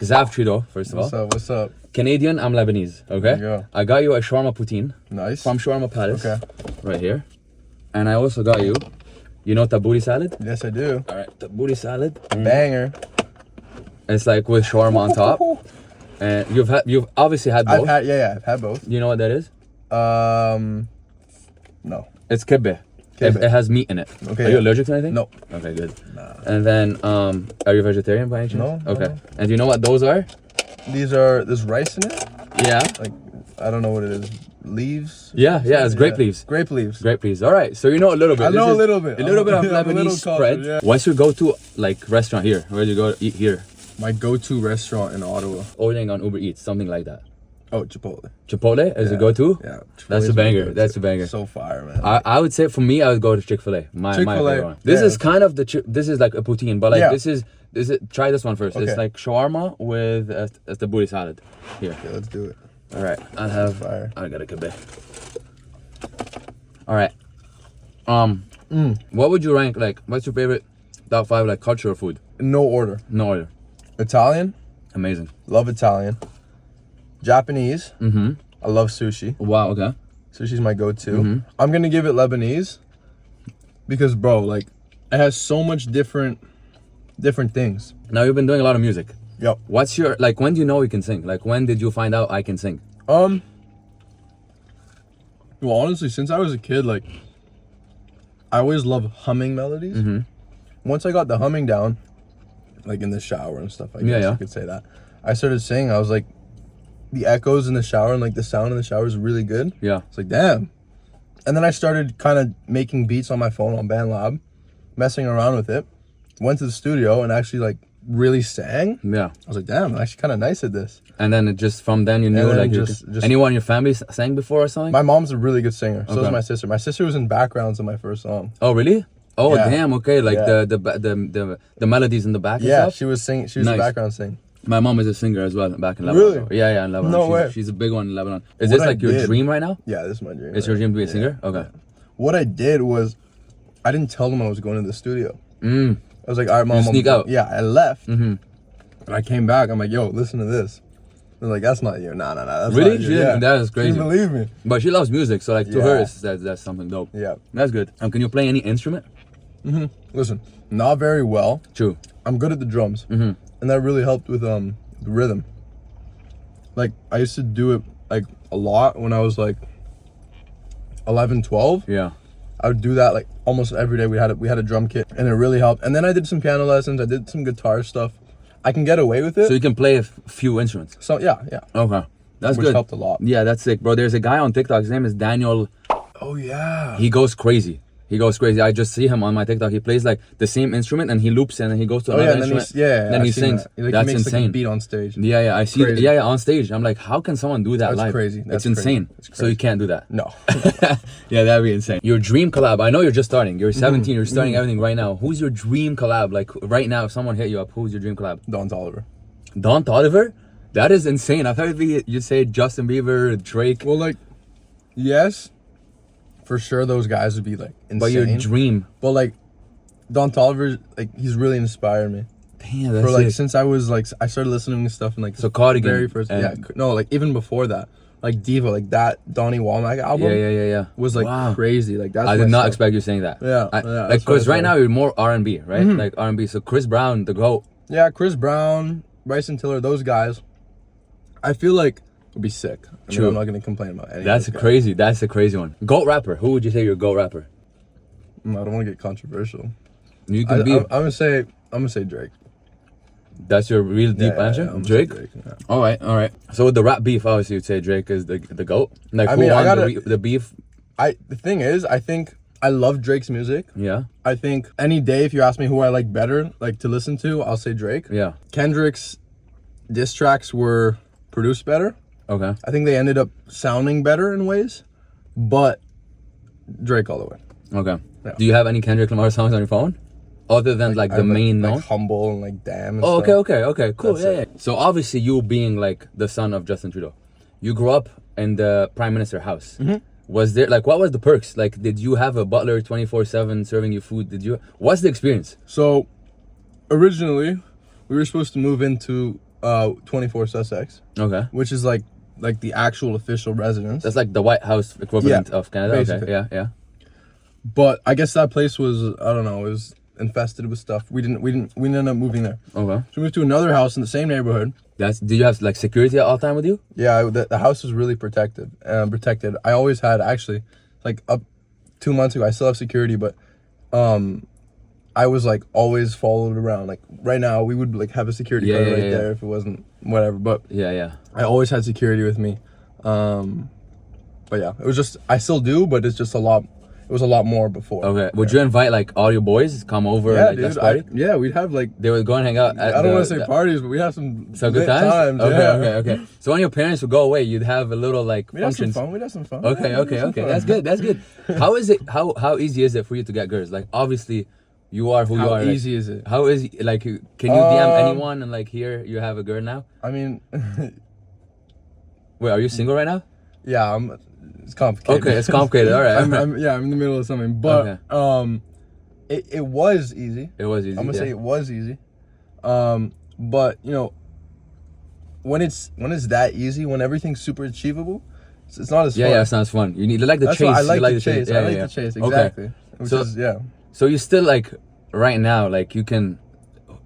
Xav Trudeau, first of all. What's up? What's up? Canadian, I'm Lebanese, okay? There you go. I got you a shawarma poutine. Nice. From Shawarma Palace. Okay. Right here. And I also got you, tabouli salad? Yes, I do. Alright, tabouli salad. Banger. It's like with shawarma on top. And you've obviously had both. I've had both. You know what that is? No. It's kibbeh. Kibbeh. It has meat in it. Okay. Are you allergic to anything? No. Okay, good. Nah. And then, are you vegetarian by any chance? No. Okay. No. And do you know what those are? There's rice in it? Yeah. Like, I don't know what it is. Leaves? Yeah, it's grape leaves. Grape leaves. Grape leaves. All right, so you know a little bit. I know a little bit. A little bit of I'm a little Lebanese cultured, spread. yeah. What's your go-to restaurant here? Where do you go to eat here? My go-to restaurant in Ottawa. Ordering on Uber Eats, something like that. Oh, Chipotle. Chipotle is a go-to? Yeah. That's a banger. That's a banger. So fire, man. I would say for me, I would go to Chick-fil-A. My favorite one. This is kind of this is like a poutine, but like this is try this one first. Okay. It's like shawarma with a tabouli salad. Here. Okay, let's do it. All right, I'll have. Fire. I got a kibbeh. All right. What would you rank like? What's your favorite top 5 like cultural food? No order. No order. Italian. Amazing. Love Italian. Japanese. Mm-hmm. I love sushi. Wow. Okay. Sushi's my go-to. Mm-hmm. I'm gonna give it Lebanese because, bro, like, it has so much different things. Now you've been doing a lot of music. Yep. What's your like? When do you know you can sing? Like, when did you find out I can sing? Well, honestly, since I was a kid, like, I always loved humming melodies. Mm-hmm. Once I got the humming down, like in the shower and stuff, I guess you could say that, I started singing. I was like, the echoes in the shower and like the sound in the shower is really good. Yeah. It's like, damn. And then I started kind of making beats on my phone on BandLab, messing around with it. Went to the studio and actually like really sang. Yeah. I was like, damn, I'm actually kind of nice at this. And then from then you knew like just anyone in your family sang before or something? My mom's a really good singer. So is Okay. my sister. My sister was in backgrounds in my first song. Oh really? Oh Yeah. damn. Okay. Like Yeah. the melodies in the back. And Yeah, stuff? she was singing. She was Nice. a background singer. My mom is a singer as well back in Lebanon. Really? Yeah, in Lebanon. No way. She's a big one in Lebanon. Is What this I like your did- dream right now? Yeah, this is my dream. It's your dream to be a singer? Okay. Yeah. What I did was, I didn't tell them I was going to the studio. Mm. I was like, all right, mom. sneak out. Yeah, I left. Mm-hmm. And I came back. I'm like, yo, listen to this. They're like, that's not you. Nah. That's Really? Not you. She didn't- that is crazy. She didn't believe me. But she loves music, so like to her, Yeah. that's something dope. Yeah. That's good. Can you play any instrument? Listen, not very well. True. I'm good at the drums. Mm-hmm. And that really helped with the rhythm. Like, I used to do it like a lot when I was like 11, 12. Yeah. I would do that like almost every day. We had a drum kit and it really helped. And then I did some piano lessons. I did some guitar stuff. I can get away with it. So you can play a few instruments. So yeah. Okay. That's Which good. helped a lot. Yeah, that's sick, bro. There's a guy on TikTok. His name is Daniel. Oh yeah. He goes crazy. I just see him on my TikTok. He plays like the same instrument and he loops and then he goes to another and then instrument. Then he sings. That. That's he makes insane. Like a beat on stage. Yeah, I see. Crazy. Yeah, on stage. I'm like, how can someone do that That's live? crazy. That's It's insane. crazy. It's So you crazy. can't do that. No. Yeah, that'd be insane. Your dream collab. I know you're just starting. You're 17. You're starting everything right now. Who's your dream collab? Like right now, if someone hit you up, who's your dream collab? Don Toliver. Don Toliver? That is insane. I thought you'd say Justin Bieber, Drake. Well, like, yes, for sure those guys would be like insane. But your dream. But like, Don Toliver, like, he's really inspired me. Damn, that's For like sick. since I was like, I started listening to stuff in like So Cardigan. very first. and- Yeah, no, like even before that, like Diva, like that Donnie Womack album. Yeah. Was like Wow. crazy. Like that's. I my did not stuff. expect you saying that. Yeah, Like, that's because what I right now thought. you're more R&B, right? Like R&B. So Chris Brown, the GOAT. Yeah, Chris Brown, Bryson Tiller, those guys. I feel like would be sick. I mean, True. I'm not gonna complain about any. That's of those crazy. That's a crazy one. GOAT rapper. Who would you say your GOAT rapper? guys. I don't want to get controversial. You can be. I'm gonna say Drake. That's your real deep answer? I'm gonna say Drake? Yeah. All right. So with the rap beef, obviously you'd say Drake is the GOAT. Like I who mean, I won gotta- the beef? The thing is, I think I love Drake's music. Yeah. I think any day if you ask me who I like better, like to listen to, I'll say Drake. Yeah. Kendrick's diss tracks were produced better. Okay. I think they ended up sounding better in ways, but Drake all the way. Okay. Yeah. Do you have any Kendrick Lamar songs on your phone? Other than like I the have, main like note? Humble and like Damn and Oh, stuff. okay. Cool. That's Yeah. it. So obviously you being like the son of Justin Trudeau, you grew up in the Prime Minister house. Mm-hmm. Was there like what was the perks? Like did you have a butler 24/7 serving you food? What's the experience? So originally we were supposed to move into 24 Sussex. Okay. Which is like the actual official residence. That's like the White House equivalent of Canada. Basically. Okay. Yeah. But I guess that place was, I don't know, it was infested with stuff. We ended up moving there. Okay. So we moved to another house in the same neighborhood. Did you have like security all the time with you? Yeah, the house was really protected. I always had, actually, like up 2 months ago, I still have security, but I was like always followed around. Like right now, we would like have a security guard there if it wasn't whatever. But I always had security with me. But yeah, it was just, I still do, but it's just a lot. It was a lot more before. Okay. Would you invite like all your boys to come over? Yeah, like, dude. We'd have like. They would go and hang out. I don't want to say parties, but we have some good times. Okay. So when your parents would go away, you'd have a little like functions. We'd have some fun. Okay. That's good. How is it? How easy is it for you to get girls? Like obviously, you are who you are. How easy is it? How is like? Can you DM anyone and like here you have a girl now? I mean. Wait, are you single right now? Yeah, it's complicated. Okay, it's complicated. All right. I'm in the middle of something, but it was easy. It was easy. I'm gonna say it was easy. But you know, when it's that easy, when everything's super achievable, it's not as fun. Yeah, it's not as fun. You need like the chase. I like the chase. I like the chase. Exactly. Okay. So you still like right now, like you can.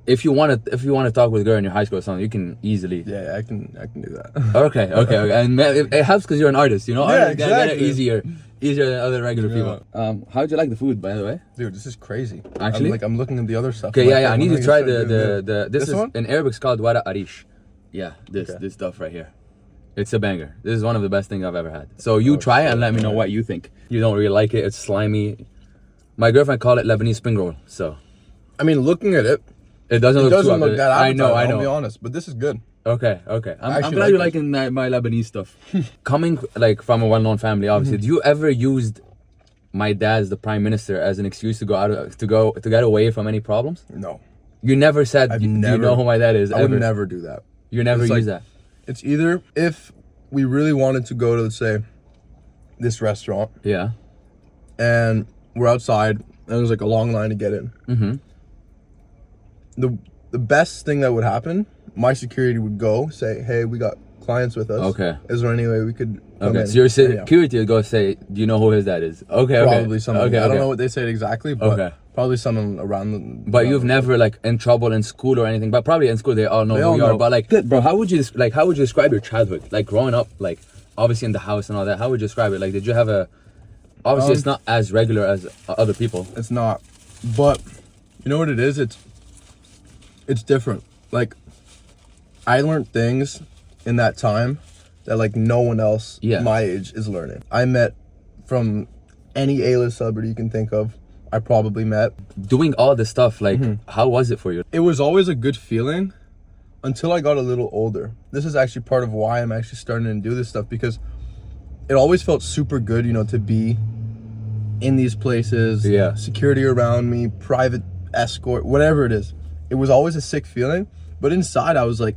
If you want to talk with a girl in your high school or something, you can easily. Yeah, I can do that. Okay. And it helps because you're an artist, you know. Yeah, artists get it easier than other regular people. How'd you like the food, by the way? Dude, this is crazy. Actually, I'm looking at the other stuff. Okay, I need to try this is one? in Arabic. It's called wara arish. Yeah, this stuff right here. It's a banger. This is one of the best things I've ever had. So you try it and let me know what you think. You don't really like it. It's slimy. My girlfriend called it Lebanese spring roll. So, I mean, looking at it. It doesn't look that appetizing, I know. I'll be honest, but this is good. Okay. I'm glad you're liking my Lebanese stuff. Coming like from a well-known family, obviously, do you ever used my dad as the prime minister as an excuse to get away from any problems? No. You never said. Do you know who my dad is? I would never do that. You never use that. It's either if we really wanted to go to, let's say, this restaurant. Yeah. And we're outside, and there's like a long line to get in. Mm-hmm. The best thing that would happen, my security would go say, "Hey, we got clients with us. Okay. Is there any way we could come in?" So your security would go say, "Do you know who his dad is?" Okay. Probably someone. Okay, I don't know what they said exactly, but probably someone around them. But you've never like in trouble in school or anything. But probably in school they all know who you are. But like, bro, how would you describe your childhood? Like growing up, like obviously in the house and all that. How would you describe it? Like, did you have a? Obviously, it's not as regular as other people. It's not, but you know what it is? It's different. Like, I learned things in that time that like no one else my age is learning. I met from any A-list celebrity you can think of. I probably met. Doing all this stuff, like, how was it for you? It was always a good feeling until I got a little older. This is actually part of why I'm actually starting to do this stuff, because it always felt super good, you know, to be in these places, security around me, private escort, whatever it is. It was always a sick feeling, but inside I was like,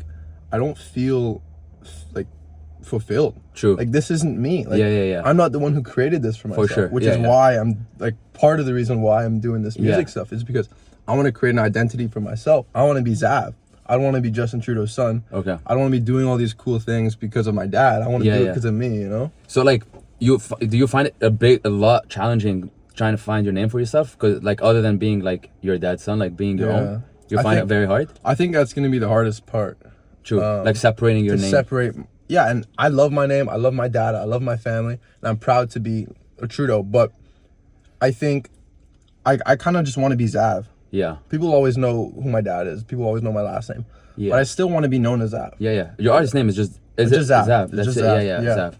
I don't feel like fulfilled. True. Like, this isn't me. Like, I'm not the one who created this for myself, sure. which is why I'm like, part of the reason why I'm doing this music stuff is because I want to create an identity for myself. I want to be Xav. I don't want to be Justin Trudeau's son. Okay. I don't want to be doing all these cool things because of my dad. I want to do it because of me, you know? So like, do you find it a lot challenging trying to find your name for yourself? Because like, other than being like your dad's son, like being your own, you find it very hard? I think that's going to be the hardest part. True. Like separating your name. And I love my name. I love my dad. I love my family. And I'm proud to be a Trudeau. But I think I kind of just want to be Xav. Yeah. People always know who my dad is. People always know my last name. Yeah. But I still want to be known as Xav. Yeah. Your artist name is just Xav. That's just it. Xav. Yeah. Xav.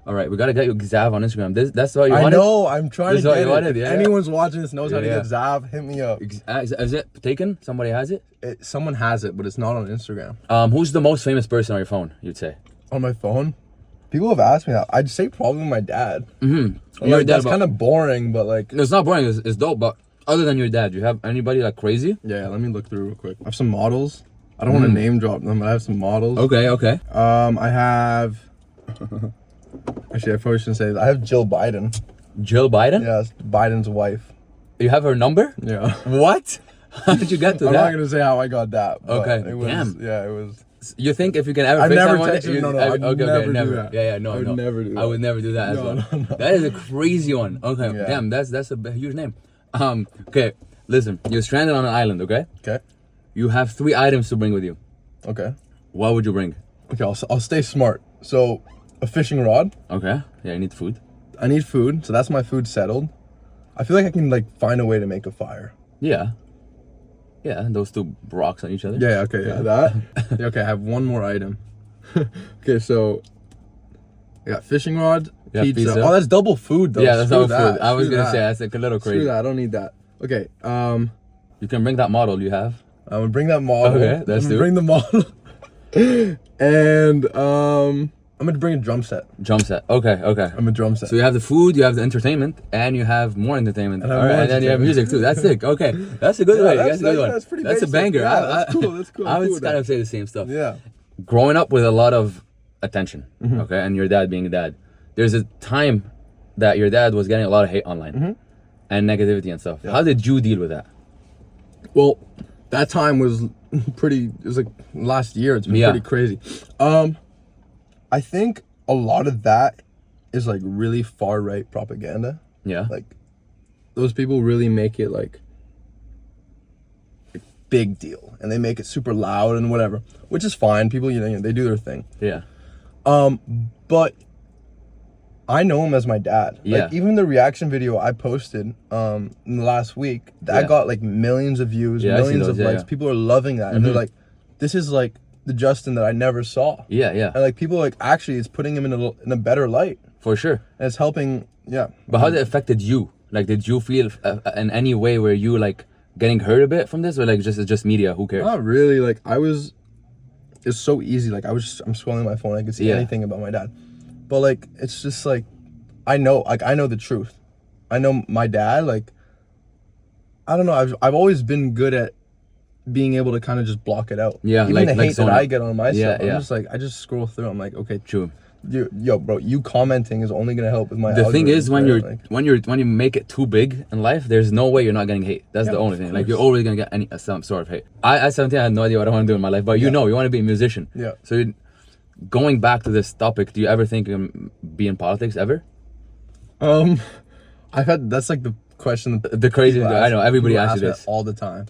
All right, we gotta get you Xav on Instagram. That's what you wanted? I know. I'm trying to get it. Yeah. Anyone's watching this knows how to get Xav. Hit me up. Is it taken? Somebody has it? Someone has it, but it's not on Instagram. Who's the most famous person on your phone, you'd say? On my phone? People have asked me that. I'd say probably my dad. Mm-hmm. Like, that's kind of boring, but like... No, it's not boring. It's dope, but other than your dad, do you have anybody like crazy? Yeah, let me look through real quick. I have some models. I don't want to name drop them, but I have some models. Okay. I have... Actually, I probably shouldn't say that. I have Jill Biden. Jill Biden? Yeah, it's Biden's wife. You have her number? Yeah. What? How did you get to that? I'm not going to say how I got that. Okay, it was, damn. Yeah, it was... You think if you can ever I've fix never someone, texted. No, I would never. never do that. Yeah, no, I would never do that. I would never do that as well. No. That is a crazy one. Okay, Yeah. damn, that's a huge name. Okay, listen, you're stranded on an island. Okay, Okay. you have 3 items to bring with you. Okay. What would you bring? Okay. I'll stay smart. So, a fishing rod. Okay, yeah, you need food. I need food, so that's my food settled. I feel like I can like find a way to make a fire. Yeah, and those 2 rocks on each other. Yeah. Okay. Yeah. That. Yeah, okay. I have one more item. Okay. So, I got fishing rod, Yeah, pizza. pizza. Oh, that's double food though. Yeah, that's Screw all that. food. I was Screw gonna that. say that's like a little Screw crazy. that. I don't need that. Okay. You can bring that model you have. I'm gonna bring that model. Okay, that's I'm gonna two. bring the model. And I'm gonna bring a drum set. Drum set. Okay. I'm a drum set. So you have the food, you have the entertainment, and you have more entertainment. And I All have right, more and then you have music too. That's sick. Okay, that's a good Yeah, way. that's- That's a good one. that's pretty That's a basic. banger. Yeah, that's cool. That's cool. I I'm would cool with kind that. of say the same stuff. Yeah. Growing up with a lot of attention, Mm-hmm. okay, and your dad being a dad, there's a time that your dad was getting a lot of hate online and negativity and stuff. Mm-hmm. Yeah. How did you deal with that? Well, that time was pretty. It was like last year. It's been Yeah. pretty crazy. I think a lot of that is like really far right propaganda. Yeah. Like those people really make it like a big deal, and they make it super loud and whatever, which is fine. People, you know, they do their thing. Yeah. But I know him as my dad. Yeah. Like even the reaction video I posted in the last week, that Yeah. got like millions of views, Yeah, I see millions those, of yeah, likes. yeah. People are loving that, and they're Mhm. like, "This is like the Justin that I never saw." Yeah. And like people are like, actually, it's putting him in a better light, For sure. and it's helping. Yeah. But how did it affected you? Like, did you feel in any way were you like getting hurt a bit from this, or like just it's just media? Who cares? Not really. Like I was, it's so easy. Like I'm scrolling my phone. I can see Yeah. anything about my dad, but like it's just like, I know the truth. I know my dad. Like, I don't know. I've always been good at being able to kind of just block it out. Yeah, Even like- the like hate that zone I out. get on myself. Yeah, I'm yeah. just like I just scroll through. I'm like, okay, True. yo, bro, you commenting is only gonna help with my. The thing is, when algorithm, you're right? when you make it too big in life, there's no way you're not getting hate. That's Yeah, the only of thing. Like course. you're always gonna get some sort of hate. I at 17 I had no idea what I want to do in my life, but you Yeah. know you want to be a musician. Yeah. So going back to this topic, do you ever think be in politics ever? I've had that's like the question. That The crazy people I know everybody people asks you me this. that all the time.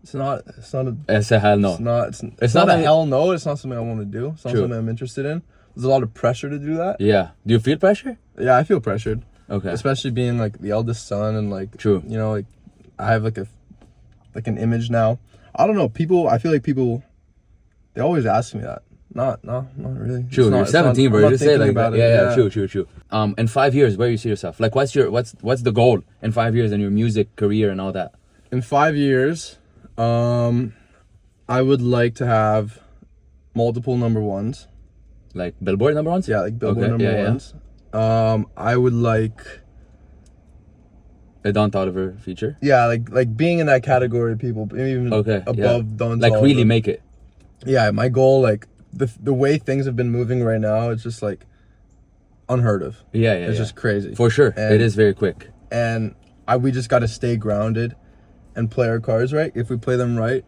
It's not a. I say hell no. It's not not a a- hell no. It's not something I want to do. It's not True. something I'm interested in. There's a lot of pressure to do that. Yeah. Do you feel pressure? Yeah, I feel pressured. Okay. Especially being like the eldest son and like True. You know, like I have like an image now. I don't know. I feel like people they always ask me that. Not really. True. It's not- You're it's not- 17, I'm bro. not Just say thinking like about that. it. Yeah. True. In 5 years, where you see yourself? Like, what's the goal in 5 years in your music career and all that? In 5 years, I would like to have multiple number ones. Like Billboard number ones? Yeah, like Billboard Okay, number yeah. ones. I would like, A Don Toliver feature. yeah, like being in that category of people, maybe even Okay. above Don Like Toliver. really make it. Yeah, my goal, like the way things have been moving right now, it's just like unheard of. Yeah. It's just crazy. For sure. And- It is very quick. And we just got to stay grounded and play our cards right. If we play them right,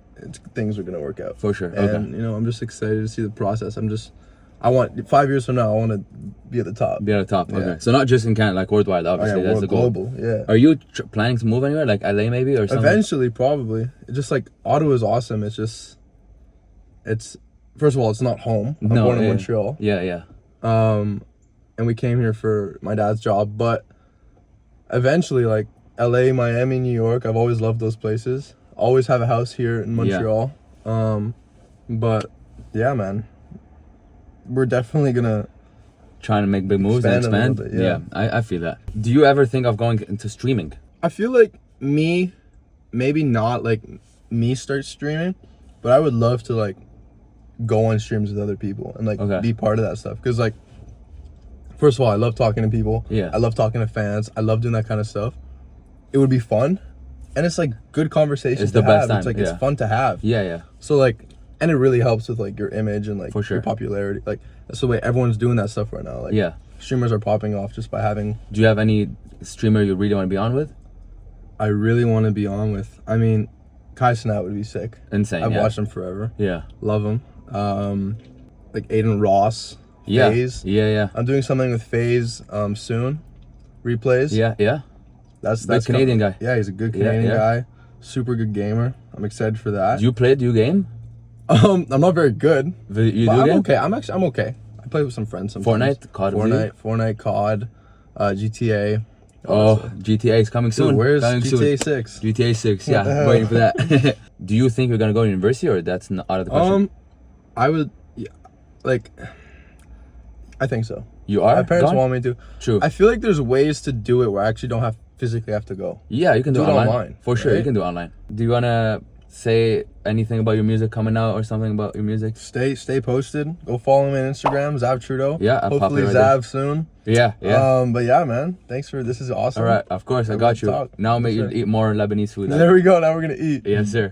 things are gonna work out. For sure. And Okay. you know, I'm just excited to see the process. I want 5 years from now, I want to be at the top. Be at the top. Yeah. Okay. So not just in Canada, like worldwide, Oh, obviously. yeah, That's the goal. global. Yeah. Are you planning to move anywhere? Like LA maybe or something? Eventually, probably. It's just like Ottawa is awesome. It's first of all, it's not home. I'm born in Montreal. Yeah. And we came here for my dad's job. But eventually, like LA, Miami, New York, I've always loved those places. Always have a house here in Montreal. But yeah, man, we're definitely gonna. Trying to make big moves and Expand a expand. little bit, yeah. I feel that. Do you ever think of going into streaming? I feel like maybe not like me start streaming, but I would love to like go on streams with other people and like Okay. be part of that stuff. Cause like, first of all, I love talking to people. Yeah. I love talking to fans. I love doing that kind of stuff. It would be fun, and it's like good conversation. It's to the best have. time, It's like yeah. it's fun to have. Yeah. So like, and it really helps with like your image and like For sure. your popularity. Like that's the way everyone's doing that stuff right now. Like Yeah. streamers are popping off just by having. Do you have any streamer you really want to be on with? I really want to be on with. I mean, Kai Cenat would be sick. Insane. I've yeah. watched him forever. Yeah. Love him. like Aiden Ross. Yeah. FaZe. Yeah. I'm doing something with FaZe soon. Replays. Yeah. That's Canadian guy. Yeah, he's a good Canadian guy. Super good gamer. I'm excited for that. Do you game? I'm not very good. You but do I'm game? okay. I'm okay. I play with some friends sometimes. Fortnite, COD, GTA. Oh, GTA is coming soon. Dude, where's coming GTA soon. 6? GTA 6, yeah, waiting for that. Do you think you're gonna go to university, or that's not out of the question? I would, I think so. You are? My parents want me to. True. I feel like there's ways to do it where I actually don't physically have to go. Yeah, you can do it online. For sure, right? you can do it online. Do you wanna say anything about your music coming out, or something about your music? Stay posted. Go follow me on Instagram, Xav Trudeau. Yeah, I'll hopefully right Xav soon. Yeah. But yeah, man, this is awesome. All right, of course, I got you. Now I'll make you eat more Lebanese food. There we go. Now we're gonna eat. Yes, sir.